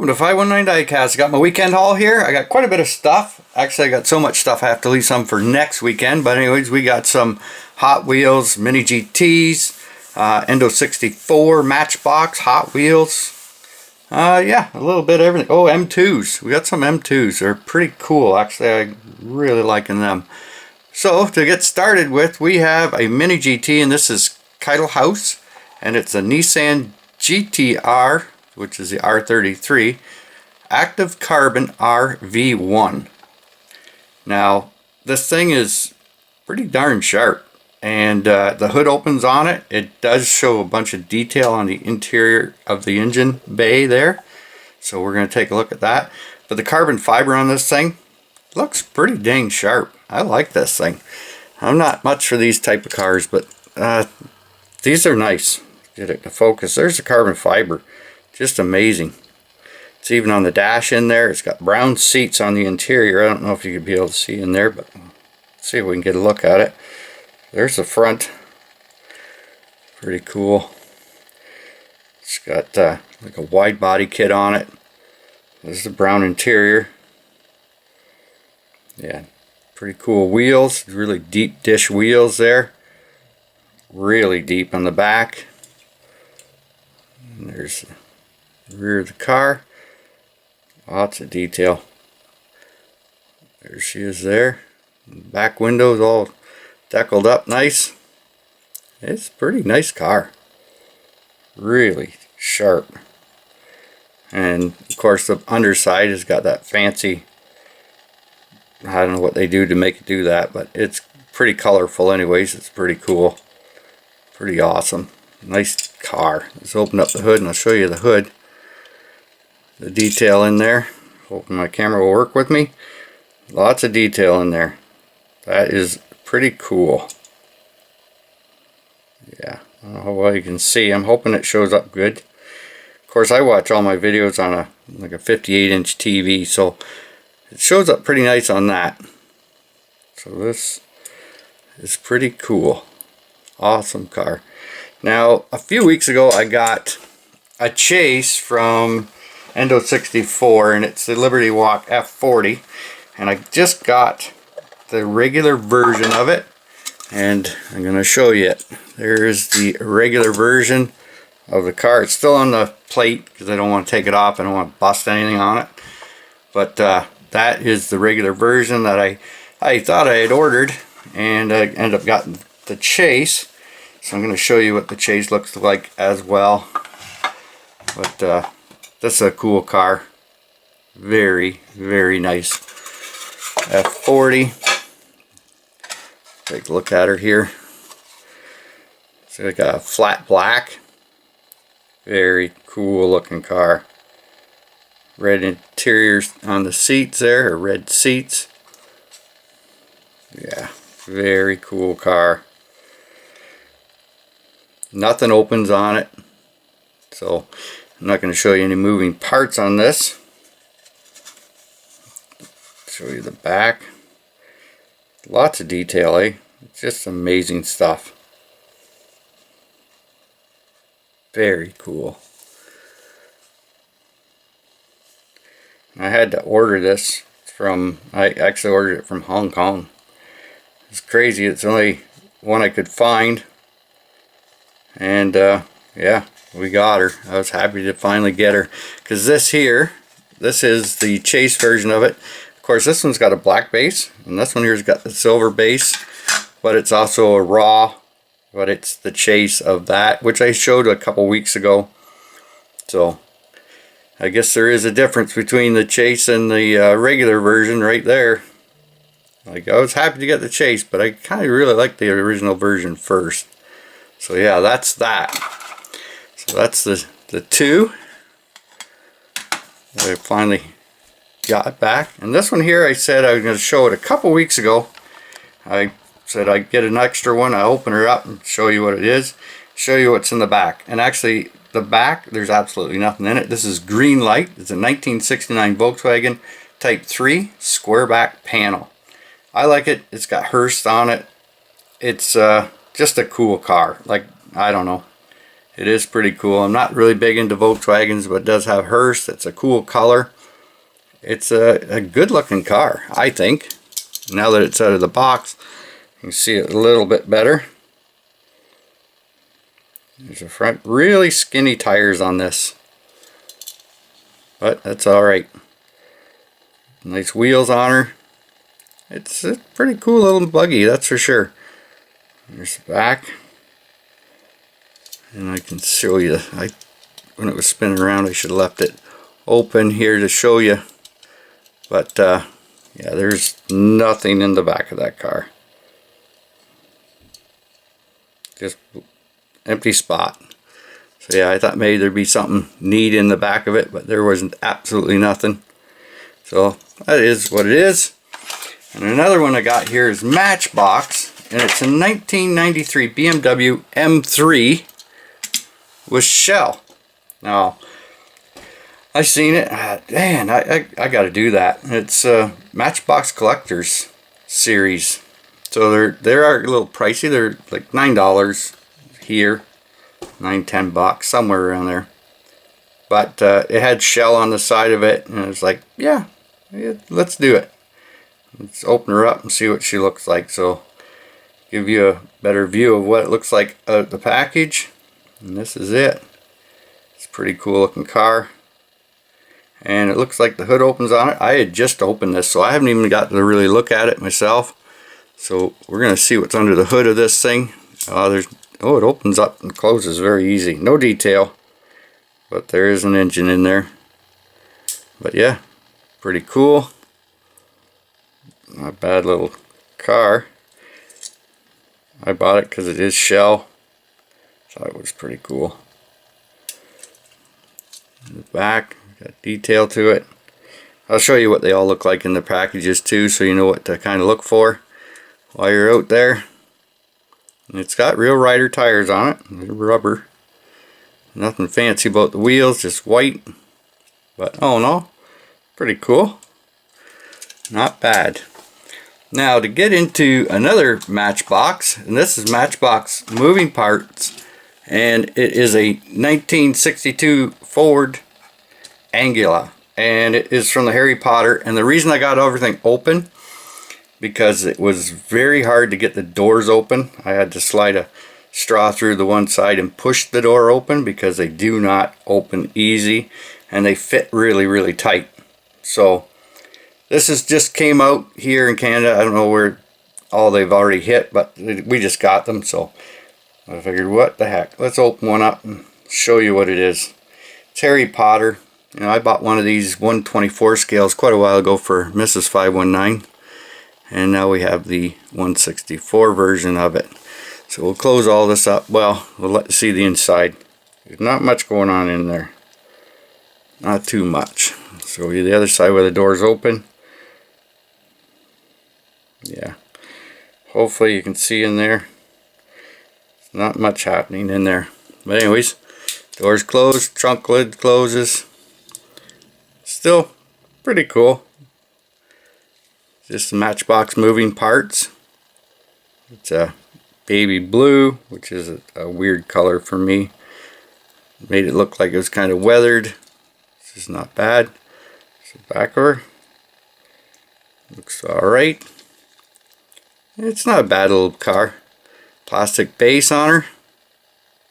Welcome to 519 Diecast. I got my weekend haul here. I got quite a bit of stuff. Actually, I got so much stuff I have to leave some for next weekend. But anyways, we got some Hot Wheels Mini GTs, Inno 64, Matchbox, Hot Wheels. Yeah, a little bit of everything. Oh, M2s. We got some M2s. They're pretty cool. Actually, I'm really liking them. So, to get started with, we have a Mini GT, and this is Keitel House. And it's a Nissan GTR, which is the R33, Active Carbon RV1. Now, this thing is pretty darn sharp, and the hood opens on it. It does show a bunch of detail on the interior of the engine bay there, so we're going to take a look at that. But the carbon fiber on this thing looks pretty dang sharp. I like this thing. I'm not much for these type of cars, but these are nice. Get it to focus. There's the carbon fiber. Just amazing. It's even on the dash in there. It's got brown seats on the interior. I don't know if you could be able to see in there, but let's see if we can get a look at it. There's the front. Pretty cool. It's got like a wide body kit on it. There's the brown interior. Yeah, pretty cool wheels. Really deep dish wheels there. Really deep on the back. And there's the rear of the car. Lots of detail. There she is there. Back windows all deckled up nice. It's a pretty nice car. Really sharp. And of course the underside has got that fancy, I don't know what they do to make it do that, but it's pretty colorful anyways. It's pretty cool. Pretty awesome. Nice car. Let's open up the hood and I'll show you the hood. The detail in there. Hoping my camera will work with me. Lots of detail in there. That is pretty cool. Yeah, I don't know how well you can see. I'm hoping it shows up good. Of course, I watch all my videos on like a 58-inch TV, so it shows up pretty nice on that. So this is pretty cool. Awesome car. Now, a few weeks ago, I got a chase from Inno 64, and it's the Liberty Walk F40, and I just got the regular version of it, and I'm going to show you it. There's the regular version of the car. It's still on the plate because I don't want to take it off. I don't want to bust anything on it, but that is the regular version that I thought I had ordered, and I ended up getting the chase. So I'm going to show you what the chase looks like as well. But this is a cool car. Very, very nice. F40. Take a look at her here. It's like a flat black. Very cool looking car. Red interiors on the seats there, or red seats. Yeah, very cool car. Nothing opens on it, so I'm not going to show you any moving parts on this. Show you the back. Lots of detail, eh? It's just amazing stuff. Very cool. I had to order this from, I actually ordered it from Hong Kong. It's crazy, it's the only one I could find. And yeah, we got her. I was happy to finally get her, because this here, this is the chase version of it. Of course, this one's got a black base, and this one here's got the silver base, but it's also a raw, but it's the chase of that, which I showed a couple weeks ago. So I guess there is a difference between the chase and the regular version right there. Like, I was happy to get the chase, but I kind of really like the original version first. So yeah, that's that. So that's the two that I finally got back. And this one here, I said I was going to show it a couple weeks ago. I said I'd get an extra one. I open her up and show you what it is. Show you what's in the back. And actually, the back, there's absolutely nothing in it. This is GreenLight. It's a 1969 Volkswagen Type 3 squareback panel. I like it. It's got Hearst on it. It's just a cool car. Like, I don't know. It is pretty cool. I'm not really big into Volkswagens, but it does have hearse. It's a cool color. It's a good looking car, I think. Now that it's out of the box, you can see it a little bit better. There's the front, really skinny tires on this, but that's alright. Nice wheels on her. It's a pretty cool little buggy, that's for sure. There's the back. And I can show you, when it was spinning around, I should have left it open here to show you. But yeah, there's nothing in the back of that car. Just empty spot. So yeah, I thought maybe there'd be something neat in the back of it, but there wasn't absolutely nothing. So that is what it is. And another one I got here is Matchbox, and it's a 1993 BMW M3 with shell. Now, I seen it. Man, I got to do that. It's Matchbox Collectors series. So they are a little pricey. They're like $9 here, $9-10 somewhere around there. But it had shell on the side of it, and it was like, yeah, let's do it. Let's open her up and see what she looks like. So give you a better view of what it looks like out of the package. And this is it. It's a pretty cool looking car. And it looks like the hood opens on it. I had just opened this, so I haven't even got to really look at it myself. So we're going to see what's under the hood of this thing. It opens up and closes very easy. No detail, but there is an engine in there. But yeah, pretty cool. Not a bad little car. I bought it because it is shell. Thought it was pretty cool. In the back, got detail to it. I'll show you what they all look like in the packages too, so you know what to kind of look for while you're out there. And it's got real rider tires on it. They're rubber. Nothing fancy about the wheels, just white. But oh no, pretty cool. Not bad. Now to get into another Matchbox, and this is Matchbox moving parts, and it is a 1962 Ford Anglia, and it is from the Harry Potter. And the reason I got everything open, because it was very hard to get the doors open. I had to slide a straw through the one side and push the door open, because they do not open easy, and they fit really tight. So this is just came out here in Canada. I don't know where all they've already hit, but we just got them, so I figured, what the heck, let's open one up and show you what it is. It's Harry Potter. You know, I bought one of these 1/24 scales quite a while ago for Mrs. 519, and now we have the 1/64 version of it. So we'll close all this up. Well, we'll let you see the inside. There's not much going on in there. Not too much. Show you the other side where the door's open. Yeah, hopefully you can see in there. There's not much happening in there, but anyways, doors closed, trunk lid closes. Still pretty cool. Just the Matchbox moving parts. It's a baby blue, which is a weird color for me. Made it look like it was kind of weathered. This is not bad. So back of her looks alright. It's not a bad little car. Plastic base on her.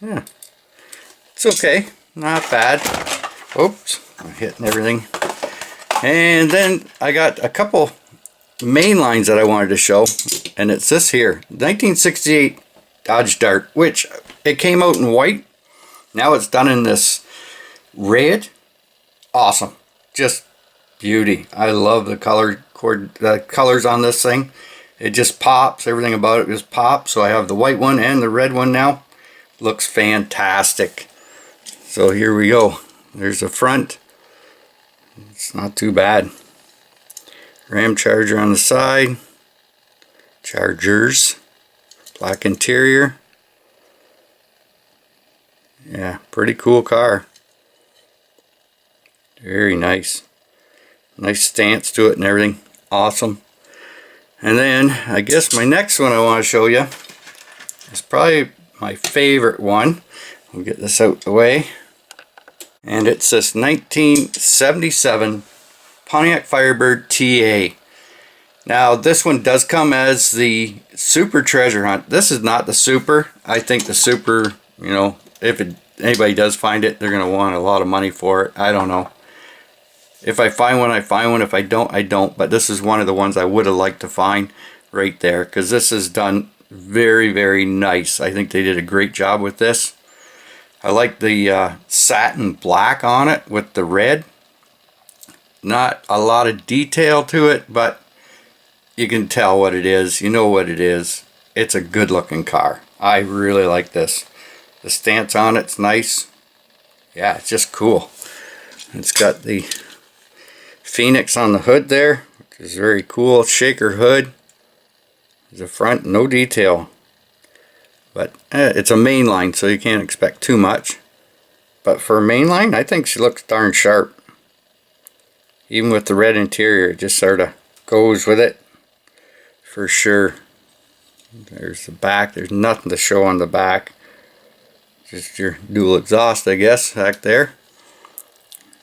Yeah, it's okay. Not bad. Oops, I'm hitting everything. And then I got a couple main lines that I wanted to show, and it's this here, 1968 Dodge Dart, which it came out in white. Now it's done in this red. Awesome, just beauty. I love the colors on this thing. It just pops. Everything about it just pops. So I have the white one and the red one now. Looks fantastic. So here we go. There's the front. It's not too bad. Ram charger on the side. Chargers. Black interior. Yeah, pretty cool car. Very nice. Nice stance to it and everything. Awesome. And then I guess my next one I want to show you is probably my favorite one. We'll get this out the way. And it's this 1977 Pontiac Firebird TA. Now this one does come as the Super Treasure Hunt. This is not the Super. I think the Super, you know, if anybody does find it, they're going to want a lot of money for it. I don't know. If I find one, I find one. If I don't, I don't. But this is one of the ones I would have liked to find right there, because this is done very, very nice. I think they did a great job with this. I like the satin black on it with the red. Not a lot of detail to it, but you can tell what it is. You know what it is. It's a good looking car. I really like this. The stance on it's nice. Yeah, it's just cool. It's got the Phoenix on the hood there, which is very cool. Shaker hood. The front, no detail. But it's a mainline, so you can't expect too much. But for a mainline, I think she looks darn sharp. Even with the red interior, it just sort of goes with it for sure. There's the back. There's nothing to show on the back. Just your dual exhaust, I guess, back there.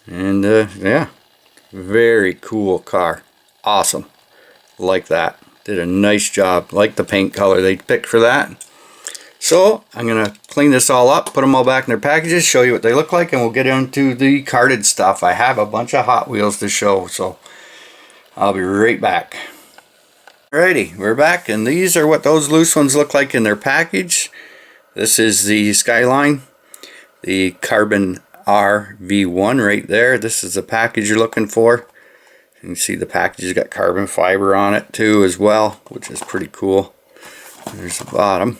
And yeah, very cool car. Awesome. Like that. Did a nice job. Like the paint color they picked for that. So I'm going to clean this all up, put them all back in their packages, show you what they look like, and we'll get into the carded stuff. I have a bunch of Hot Wheels to show, so I'll be right back. Alrighty, we're back, and these are what those loose ones look like in their package. This is the Skyline, the Carbon RV1 right there. This is the package you're looking for. You can see the package has got carbon fiber on it too as well, which is pretty cool. There's the bottom.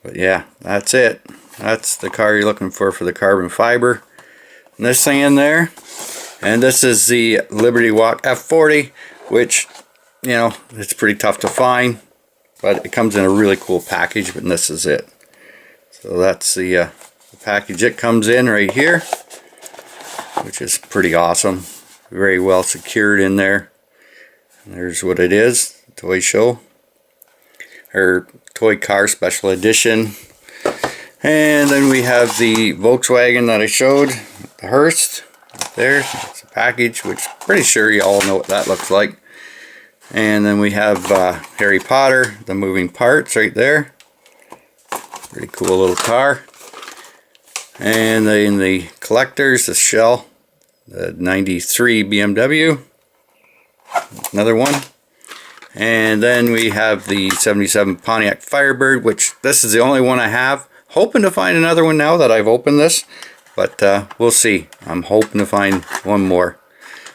But yeah, that's it. That's the car you're looking for the carbon fiber. And this thing in there. And this is the Liberty Walk F40, which, you know, it's pretty tough to find. But it comes in a really cool package, but this is it. So that's the package it comes in right here, which is pretty awesome. Very well secured in there. And there's what it is. Toy show. Or toy car special edition. And then we have the Volkswagen that I showed, the Hearst right there. It's a package, which I'm pretty sure you all know what that looks like. And then we have Harry Potter, the moving parts right there. Pretty cool little car. And then the collectors, the shell, the 93 BMW, another one. And then we have the 77 Pontiac Firebird, which this is the only one I have. Hoping to find another one now that I've opened this, but we'll see. I'm hoping to find one more.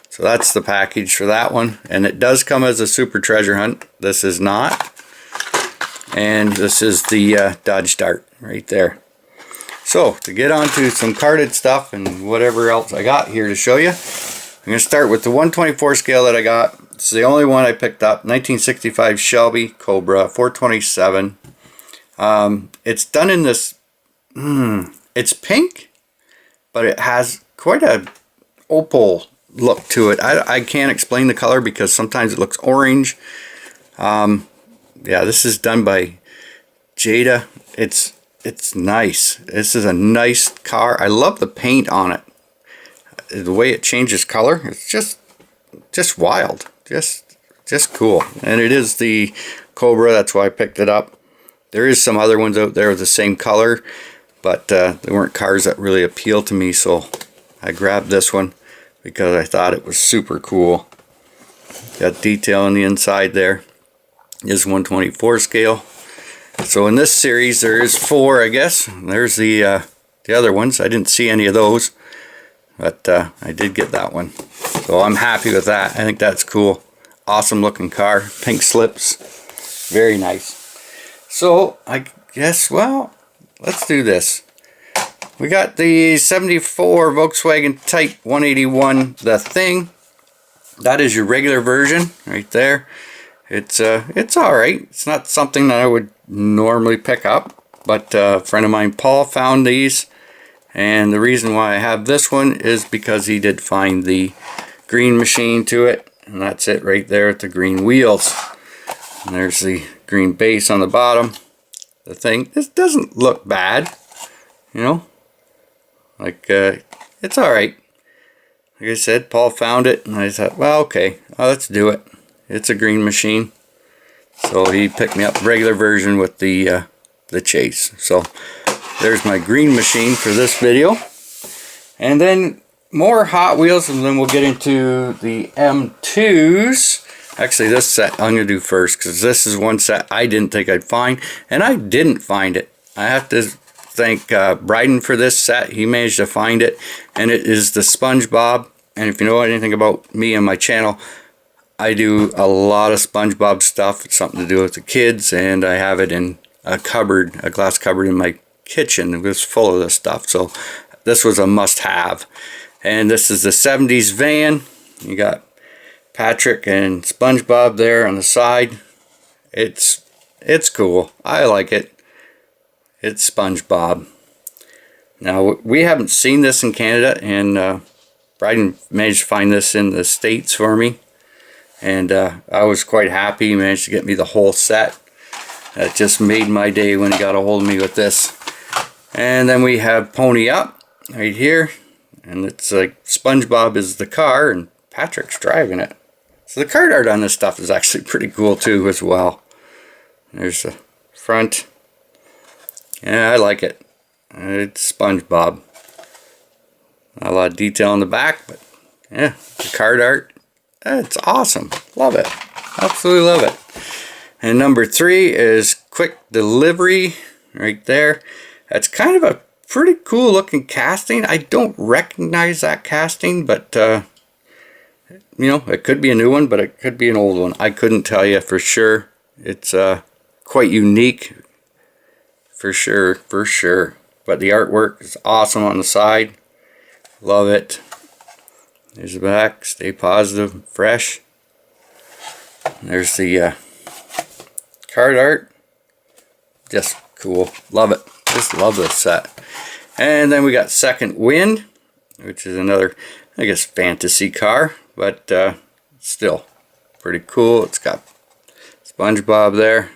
So that's the package for that one, and it does come as a Super Treasure Hunt. This is not. And this is the Dodge Dart right there. So to get on to some carded stuff and whatever else I got here to show you, I'm going to start with the 124 scale that I got. It's the only one I picked up. 1965 Shelby Cobra 427. It's done in this, it's pink, but it has quite a opal look to it. I can't explain the color because sometimes it looks orange. Yeah, this is done by Jada. It's nice. This is a nice car. I love the paint on it. The way it changes color, it's just wild. Just cool. And it is the Cobra, that's why I picked it up. There is some other ones out there with the same color, but they weren't cars that really appeal to me, so I grabbed this one because I thought it was super cool. Got detail on the inside there. Is 124 scale. So in this series there is 4, I guess. There's the other ones. I didn't see any of those, but I did get that one. So I'm happy with that. I think that's cool. Awesome looking car. Pink slips. Very nice. So I guess, well, let's do this. We got the 74 Volkswagen Type 181, the Thing. That is your regular version right there. It's alright. It's not something that I would normally pick up, but a friend of mine, Paul, found these, and the reason why I have this one is because he did find the green machine to it, and that's it right there at the green wheels. And there's the green base on the bottom. The Thing, this doesn't look bad. you know, like it's alright. Like I said, Paul found it and I thought, well, okay, let's do it. It's a green machine. So he picked me up the regular version with the chase. So there's my green machine for this video. And then more Hot Wheels, and then we'll get into the M2s. Actually, this set I'm going to do first, because this is one set I didn't think I'd find, and I didn't find it. I have to thank Bryden for this set. He managed to find it, and it is the SpongeBob. And if you know anything about me and my channel, I do a lot of SpongeBob stuff. It's something to do with the kids, and I have it in a cupboard, a glass cupboard in my kitchen. It was full of this stuff, so this was a must-have. And this is the 70s van. You got Patrick and SpongeBob there on the side. It's cool. I like it. It's SpongeBob. Now, we haven't seen this in Canada, and Bryden managed to find this in the States for me. And I was quite happy. He managed to get me the whole set. That just made my day when he got a hold of me with this. And then we have Pony Up right here. And it's like SpongeBob is the car and Patrick's driving it. So the card art on this stuff is actually pretty cool too as well. There's the front. Yeah, I like it. It's SpongeBob. Not a lot of detail on the back, but yeah, the card art. It's awesome. Love it. Absolutely love it. And number 3 is Quick Delivery right there. That's kind of a pretty cool looking casting. I don't recognize that casting, but you know, it could be a new one, but it could be an old one. I couldn't tell you for sure. It's quite unique for sure, But the artwork is awesome on the side. Love it. There's the back. Stay positive, fresh. There's the card art. Just cool. Love it. Just love this set. And then we got Second Wind, which is another, I guess, fantasy car, but still pretty cool. It's got SpongeBob there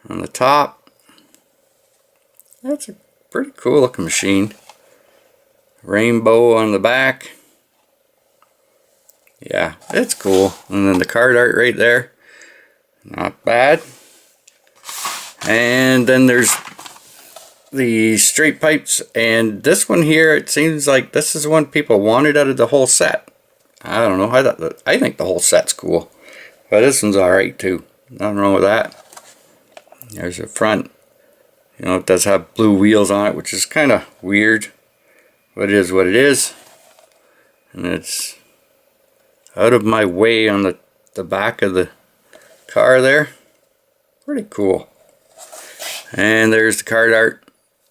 on the top. That's a pretty cool looking machine. Rainbow on the back. Yeah, it's cool. And then the card art right there. Not bad. And then there's the straight pipes. And this one here, it seems like this is one people wanted out of the whole set. I don't know. I think the whole set's cool. But this one's alright too. Nothing wrong with that. There's the front. You know, it does have blue wheels on it, which is kind of weird. But it is what it is. And it's out of my way on the back of the car there. Pretty cool. And there's the card art.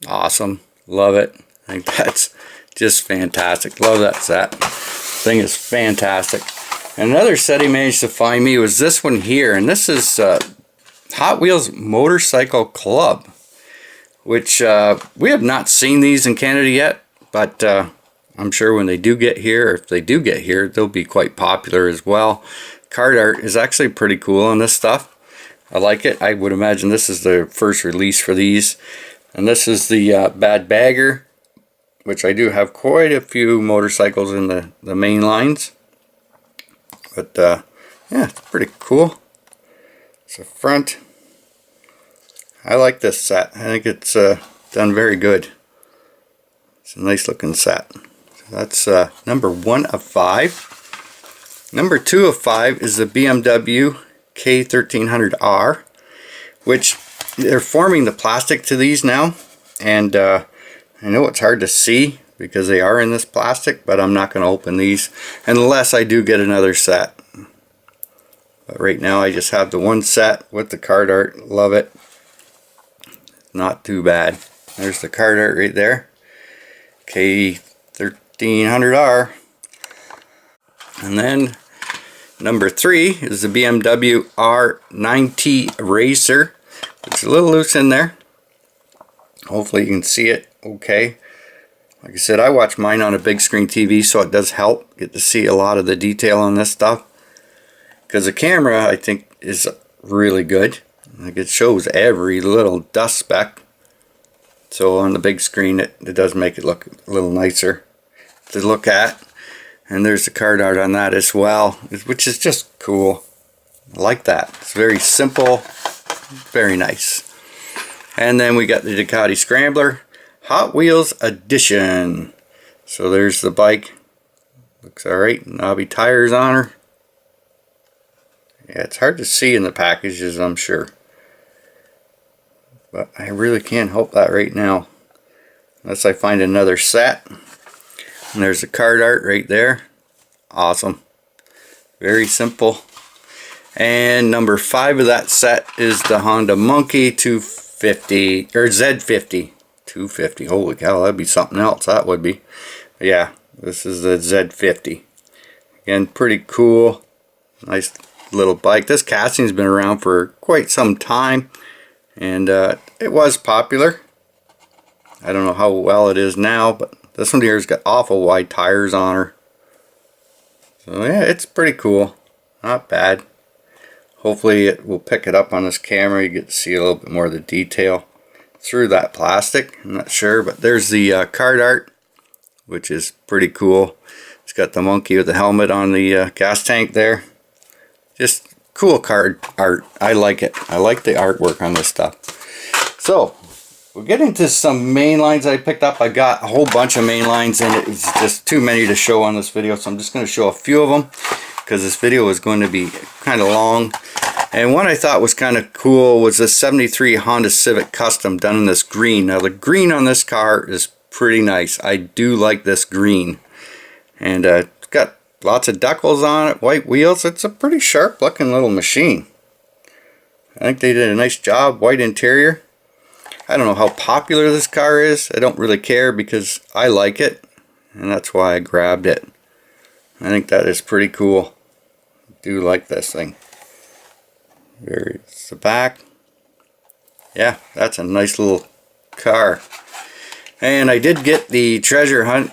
Awesome. Love it. I think that's just fantastic. Love that set. Thing is fantastic. Another set he managed to find me was this one here. And this is Hot Wheels Motorcycle Club. Which we have not seen these in Canada yet. But I'm sure when they do get here, or if they do get here, they'll be quite popular as well. Card art is actually pretty cool on this stuff. I like it. I would imagine this is the first release for these. And this is the Bad Bagger, which I do have quite a few motorcycles in the main lines. But yeah, it's pretty cool. It's a front. I like this set. I think it's done very good. It's a nice looking set. So that's number 1 of 5. Number 2 of 5 is the BMW K1300R, which they're forming the plastic to these now. And I know it's hard to see because they are in this plastic, but I'm not going to open these unless I do get another set. But right now I just have the one set with the card art. Love it. Not too bad. There's the card art right there. K1300R. And then number 3 is the BMW R9T Racer. It's a little loose in there. Hopefully you can see it okay. Like I said, I watch mine on a big screen TV, so it does help get to see a lot of the detail on this stuff. Because the camera, I think, is really good. Like, it shows every little dust speck. So on the big screen it does make it look a little nicer to look at. And there's the card art on that as well, which is just cool. I like that. It's very simple, very nice. And then we got the Ducati Scrambler Hot Wheels Edition. So there's the bike. Looks alright. Knobby tires on her. Yeah, it's hard to see in the packages, I'm sure. But I really can't help that right now. Unless I find another set. And there's the card art right there. Awesome. Very simple. And number 5 of that set is the Honda Monkey 250 or Z50 250. Holy cow, that'd be something else. That would be. But yeah, this is the Z50. Again, pretty cool. Nice little bike. This casting's been around for quite some time, and it was popular. I don't know how well it is now, but this one here's got awful wide tires on her. So yeah, it's pretty cool. Not bad. Hopefully it will pick it up on this camera. You get to see a little bit more of the detail through that plastic. I'm not sure, but there's the card art, which is pretty cool. It's got the monkey with the helmet on the gas tank there. Just cool card art. I like it. I like the artwork on this stuff. So we'll get into some main lines I picked up. I got a whole bunch of main lines, and it's just too many to show on this video, so I'm just going to show a few of them because this video is going to be kind of long. And one I thought was kind of cool was this 73 Honda Civic Custom done in this green. Now the green on this car is pretty nice. I do like this green. And it's got lots of decals on it, white wheels. It's a pretty sharp looking little machine. I think they did a nice job. White interior. I don't know how popular this car is. I don't really care because I like it, and that's why I grabbed it. I think that is pretty cool. I do like this thing. There's the back. Yeah, that's a nice little car. And I did get the treasure hunt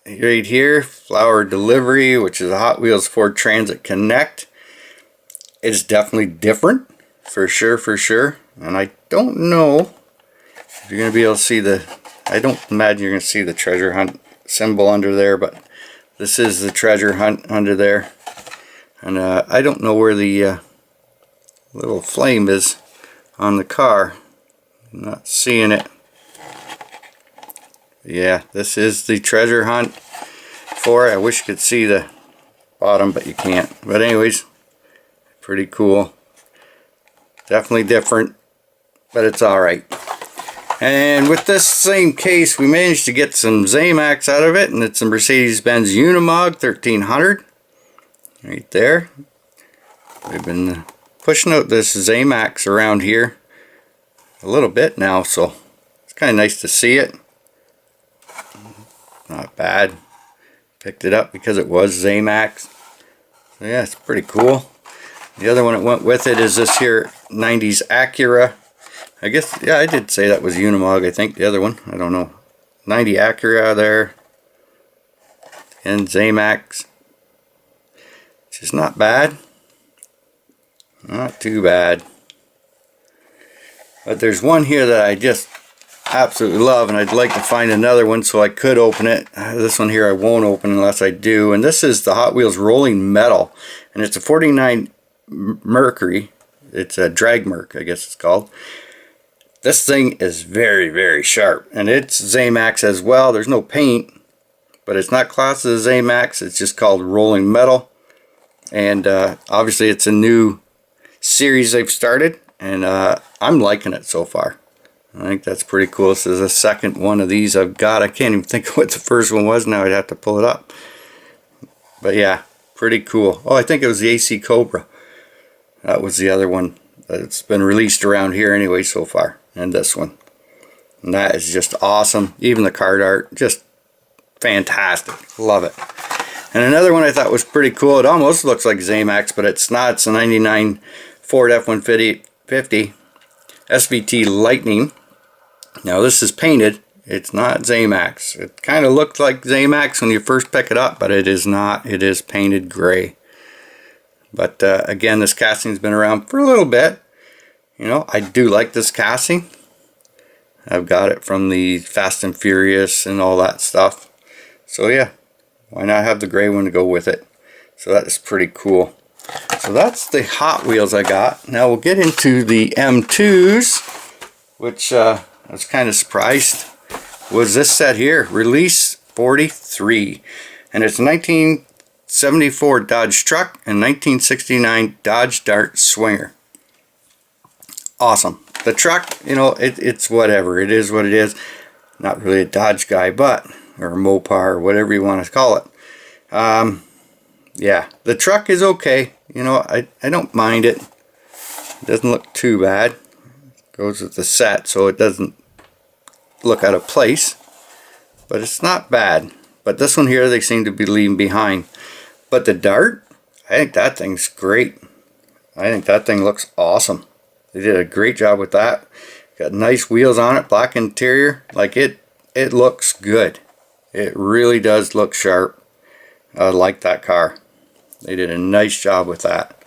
right here. Flower delivery, which is a Hot Wheels Ford Transit Connect. It's definitely different. For sure, for sure. And I don't know if you're going to be able to see the... I don't imagine you're going to see the treasure hunt symbol under there, but this is the treasure hunt under there. And I don't know where the little flame is on the car. I'm not seeing it. Yeah, this is the treasure hunt for it. I wish you could see the bottom, but you can't. But anyways, pretty cool. Definitely different, but it's alright. And with this same case, we managed to get some ZAMACs out of it, and it's a Mercedes-Benz Unimog 1300. Right there. We've been pushing out this ZAMACs around here a little bit now, so it's kind of nice to see it. Not bad. Picked it up because it was ZAMACs. So yeah, it's pretty cool. The other one that went with it is this here 90s Acura. I guess, yeah, I did say that was Unimog, I think, the other one. I don't know. 90 Acura there. And ZAMACs. Which is not bad. Not too bad. But there's one here that I just absolutely love, and I'd like to find another one so I could open it. This one here I won't open unless I do, and this is the Hot Wheels Rolling Metal, and it's a 49 Mercury. It's a drag Merc, I guess it's called. This thing is very, very sharp, and it's ZAMACs as well. There's no paint, but it's not classed as ZAMACs. It's just called Rolling Metal, and obviously it's a new series they've started, and I'm liking it so far. I think that's pretty cool. This is the second one of these I've got. I can't even think of what the first one was now. I'd have to pull it up. But yeah, pretty cool. Oh, I think it was the AC Cobra. That was the other one that's been released around here anyway so far. And this one. And that is just awesome. Even the card art, just fantastic. Love it. And another one I thought was pretty cool. It almost looks like ZAMACs, but it's not. It's a 99 Ford F-150 SVT Lightning. Now this is painted. It's not ZAMACs. It kind of looked like ZAMACs when you first pick it up, but it is not. It is painted gray. But again, this casting's been around for a little bit. You know, I do like this casting. I've got it from the Fast and Furious and all that stuff. So yeah, why not have the gray one to go with it? So that is pretty cool. So that's the Hot Wheels I got. Now we'll get into the M2s, which I was kind of surprised was this set here, Release 43. And it's 1974 Dodge truck and 1969 Dodge Dart Swinger. Awesome. The truck, you know, it's whatever. It is what it is. Not really a Dodge guy, but, or a Mopar, or whatever you want to call it. Yeah, the truck is okay. You know, I don't mind it. It doesn't look too bad. It goes with the set, so it doesn't look out of place. But it's not bad. But this one here, they seem to be leaving behind. But the Dart, I think that thing's great. I think that thing looks awesome. They did a great job with that. Got nice wheels on it, black interior. Like it looks good. It really does look sharp. I like that car. They did a nice job with that.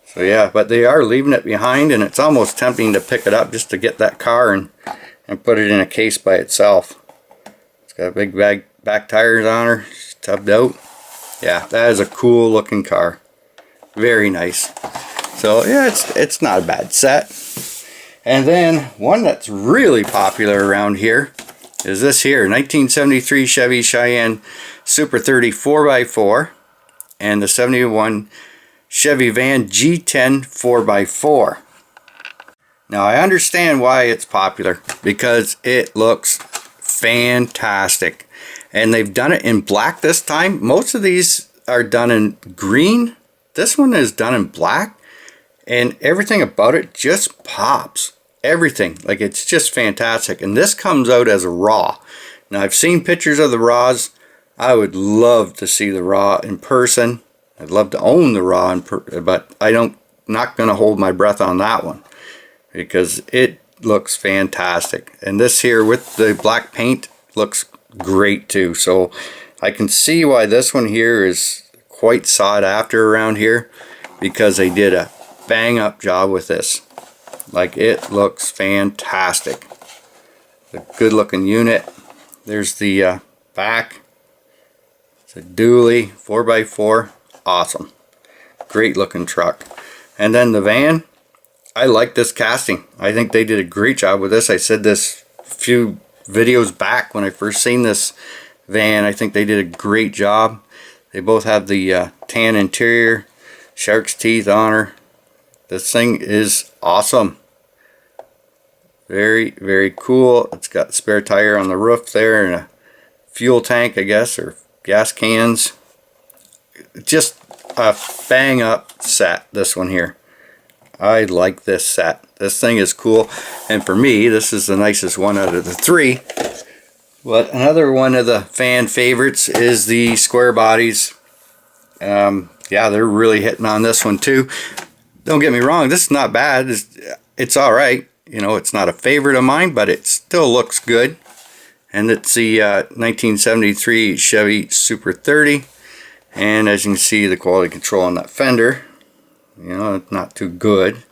So yeah, but they are leaving it behind, and it's almost tempting to pick it up just to get that car and put it in a case by itself. It's got big back tires on her. She's tubbed out. Yeah, that is a cool looking car. Very nice. So yeah, it's not a bad set. And then one that's really popular around here is this here, 1973 Chevy Cheyenne Super 30 4x4 and the 71 Chevy Van G10 4x4. Now I understand why it's popular, because it looks fantastic. And they've done it in black this time. Most of these are done in green. This one is done in black. And everything about it just pops. Everything. Like, it's just fantastic. And this comes out as a raw. Now, I've seen pictures of the raws. I would love to see the raw in person. I'd love to own the raw, but not going to hold my breath on that one, because it looks fantastic. And this here with the black paint looks great too. So I can see why this one here is quite sought after around here, because they did a bang up job with this. Like, it looks fantastic. It's a good looking unit. There's the back. It's a dually 4x4. Awesome. Great looking truck. And then the van, I like this casting. I think they did a great job with this. I said this a few videos back when I first seen this van. I think they did a great job. They both have the tan interior, shark's teeth on her. This thing is awesome. Very, very cool. It's got a spare tire on the roof there and a fuel tank, I guess, or gas cans. Just a bang up set, this one here. I like this set. This thing is cool, and for me, this is the nicest one out of the three. But another one of the fan favorites is the square bodies. Yeah, they're really hitting on this one too. Don't get me wrong, this is not bad. It's all right. You know, it's not a favorite of mine, but it still looks good. And it's the 1973 Chevy Super 30. And as you can see, the quality control on that fender, you know, it's not too good,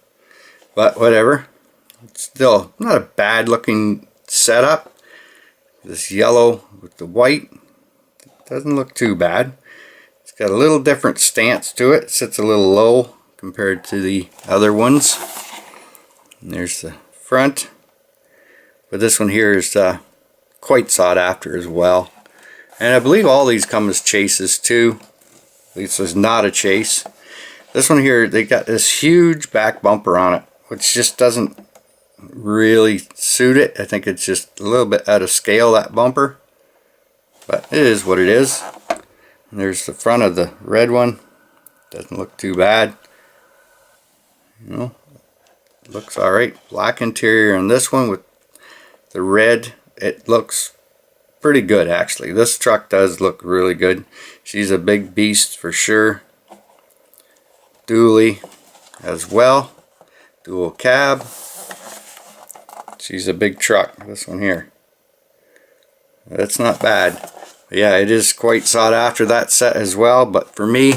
but whatever. It's still not a bad looking setup. This yellow with the white doesn't look too bad. It's got a little different stance to it. It sits a little low compared to the other ones. And there's the front. But this one here is quite sought after as well. And I believe all these come as chases too. This is not a chase. This one here, they got this huge back bumper on it, which just doesn't really suit it. I think it's just a little bit out of scale, that bumper. But it is what it is. And there's the front of the red one. Doesn't look too bad. You know, looks alright. Black interior on this one with the red. It looks pretty good, actually. This truck does look really good. She's a big beast for sure. Dually as well. Dual cab. She's a big truck, this one here. That's not bad. But yeah, it is quite sought after, that set as well. But for me,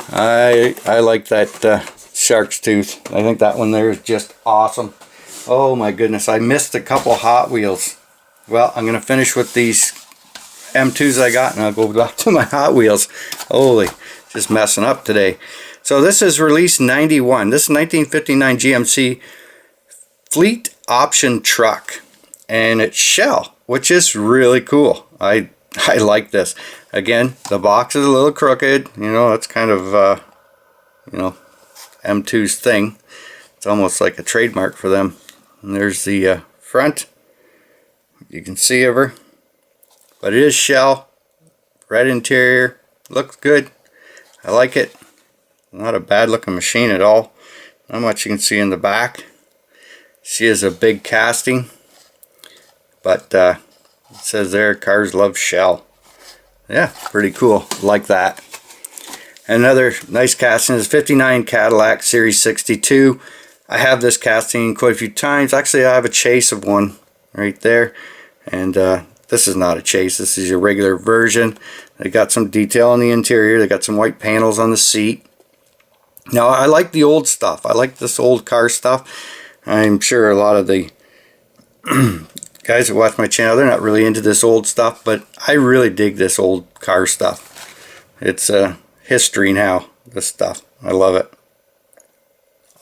I like that shark's tooth. I think that one there is just awesome. Oh my goodness, I missed a couple Hot Wheels. Well, I'm going to finish with these M2s I got, and I'll go back to my Hot Wheels. Holy, just messing up today. So this is release 91. This is 1959 GMC Fleet Option Truck, and it's shell, which is really cool. I like this. Again, the box is a little crooked. You know, that's kind of you know, M2's thing. It's almost like a trademark for them. And there's the front. You can see of her, but it is shell, red interior, looks good. I like it. Not a bad looking machine at all. Not much you can see in the back. She is a big casting, but it says there, cars love shell. Yeah, pretty cool. Like that. Another nice casting is 59 Cadillac Series 62. I have this casting quite a few times. Actually, I have a chase of one right there, and this is not a chase. This is your regular version. They got some detail on the interior. They got some white panels on the seat. Now, I like the old stuff. I like this old car stuff. I'm sure a lot of the guys that watch my channel, they're not really into this old stuff, but I really dig this old car stuff. It's history now, this stuff. I love it.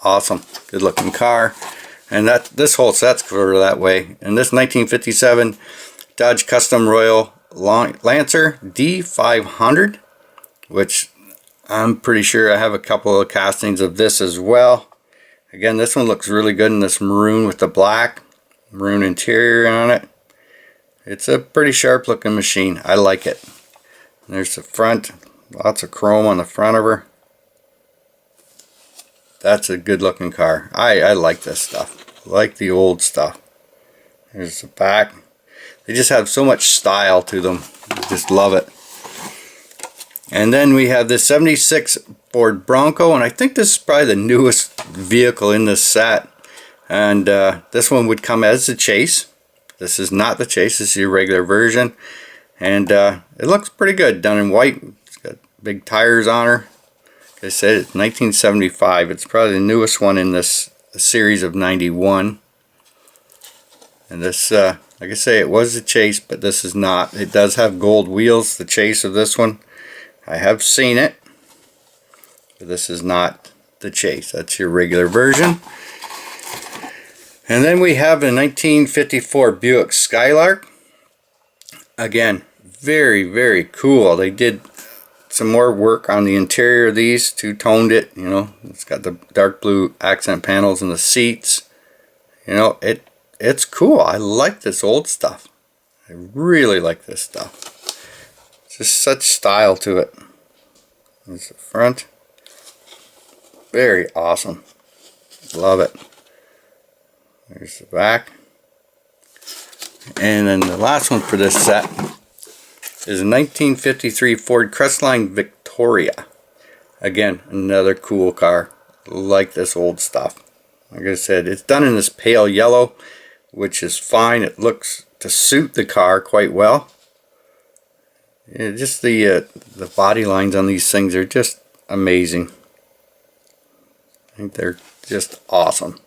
Awesome. Good looking car. And this whole set's covered that way. And this 1957 Dodge Custom Royal Lancer D500, which I'm pretty sure I have a couple of castings of this as well. Again, this one looks really good in this maroon with the black maroon interior on it. It's a pretty sharp looking machine. I like it. And there's the front. Lots of chrome on the front of her. That's a good looking car. I like this stuff. I like the old stuff. There's the back. They just have so much style to them. I just love it. And then we have this 76 Ford Bronco, and I think this is probably the newest vehicle in this set. And this one would come as the chase. This is not the chase. This is your regular version. And it looks pretty good, done in white. It's got big tires on her. Like I said, it's 1975. It's probably the newest one in this series of 91. And this, like I say, it was the chase, but this is not. It does have gold wheels, the chase of this one. I have seen it, but this is not the chase. That's your regular version. And then we have a 1954 Buick Skylark. Again, very, very cool. They did some more work on the interior of these, two-toned it, you know. It's got the dark blue accent panels in the seats. You know, it's cool. I like this old stuff. I really like this stuff. Just such style to it. There's the front. Very awesome. Love it. There's the back. And then the last one for this set is a 1953 Ford Crestline Victoria. Again, another cool car. Like this old stuff. Like I said, it's done in this pale yellow, which is fine. It looks to suit the car quite well. Yeah, just the body lines on these things are just amazing. I think they're just awesome.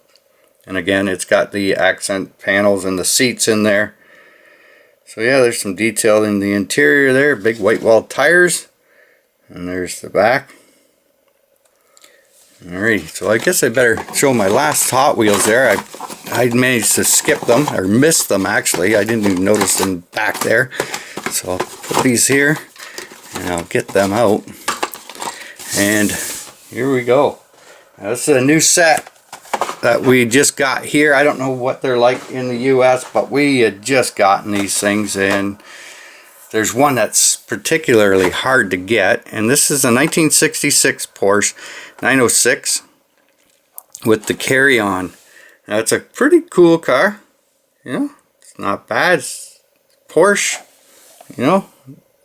And again, it's got the accent panels and the seats in there. So yeah, there's some detail in the interior there. Big white walled tires. And there's the back. Alright, so I guess I better show my last Hot Wheels there. I managed to skip them, or miss them actually. I didn't even notice them back there. So I'll put these here, and I'll get them out. And here we go. Now, this is a new set that we just got here. I don't know what they're like in the US, but we had just gotten these things, and there's one that's particularly hard to get, and this is a 1966 Porsche 906 with the carry-on. Now, it's a pretty cool car. You know, it's not bad. It's Porsche. You know,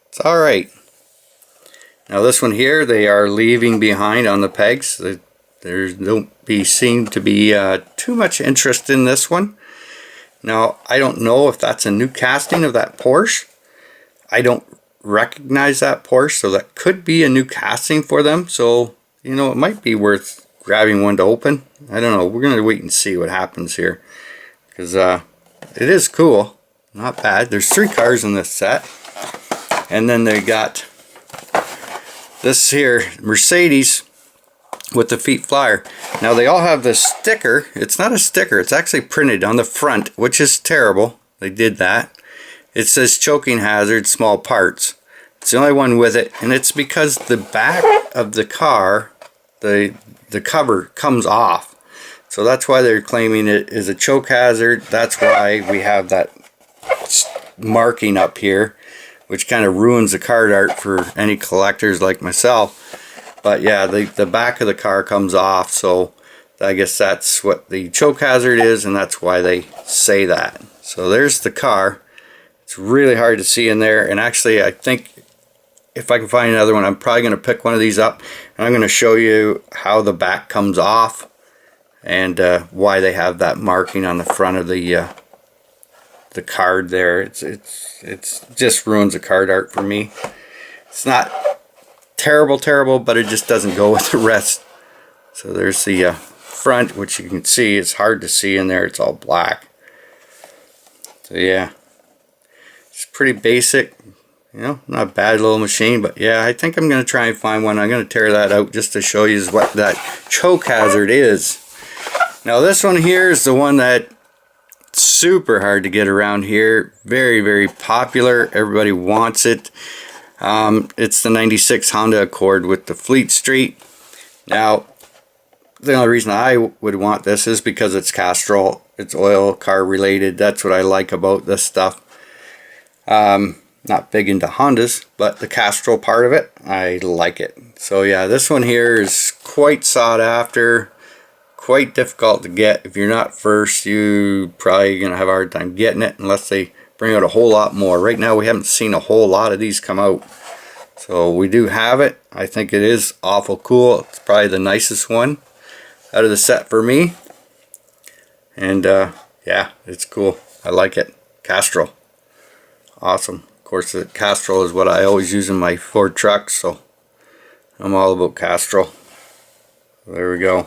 it's alright. Now this one here, they are leaving behind on the pegs. There don't seem to be too much interest in this one. Now, I don't know if that's a new casting of that Porsche. I don't recognize that Porsche, so that could be a new casting for them. So, you know, it might be worth grabbing one to open. I don't know. We're going to wait and see what happens here. Because it is cool. Not bad. There's 3 cars in this set. And then they got this here Mercedes with the feet flyer. Now they all have this sticker. It's not a sticker. It's actually printed on the front, which is terrible. They did that. It says choking hazard, small parts. It's the only one with it, and it's because the back of the car, the cover comes off. So that's why they're claiming it is a choke hazard. That's why we have that marking up here, which kind of ruins the card art for any collectors like myself. But yeah, the back of the car comes off, so I guess that's what the choke hazard is, and that's why they say that. So there's the car. It's really hard to see in there, and actually I think if I can find another one, I'm probably going to pick one of these up, and I'm going to show you how the back comes off and why they have that marking on the front of the card there. It's just ruins the card art for me. It's not terrible, but it just doesn't go with the rest. So there's the front, which you can see. It's hard to see in there. It's all black. So yeah, it's pretty basic. You know, not a bad little machine, but yeah, I think I'm going to try and find one. I'm going to tear that out just to show you what that choke hazard is. Now this one here is the one that super hard to get around here. Very popular. Everybody wants it. It's the 96 Honda Accord with the Fleet Street. Now the only reason I would want this is because it's Castrol. It's oil car related. That's what I like about this stuff. Not big into Hondas, but the Castrol part of it, I like it. So yeah, this one here is quite sought after, quite difficult to get. If you're not first, you probably gonna have a hard time getting it unless they bring out a whole lot more. Right now we haven't seen a whole lot of these come out. So we do have it. I think it is awful cool. It's probably the nicest one out of the set for me. And yeah, it's cool. I like it. Castrol. Awesome. Of course, the Castrol is what I always use in my Ford trucks, so I'm all about Castrol. There we go.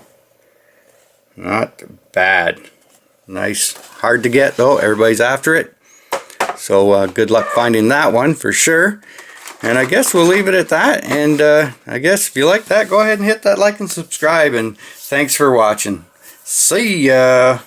Not bad. Nice. Hard to get though. Everybody's after it. So good luck finding that one for sure. And I guess we'll leave it at that. And I guess if you like that, go ahead and hit that like and subscribe. And thanks for watching. See ya.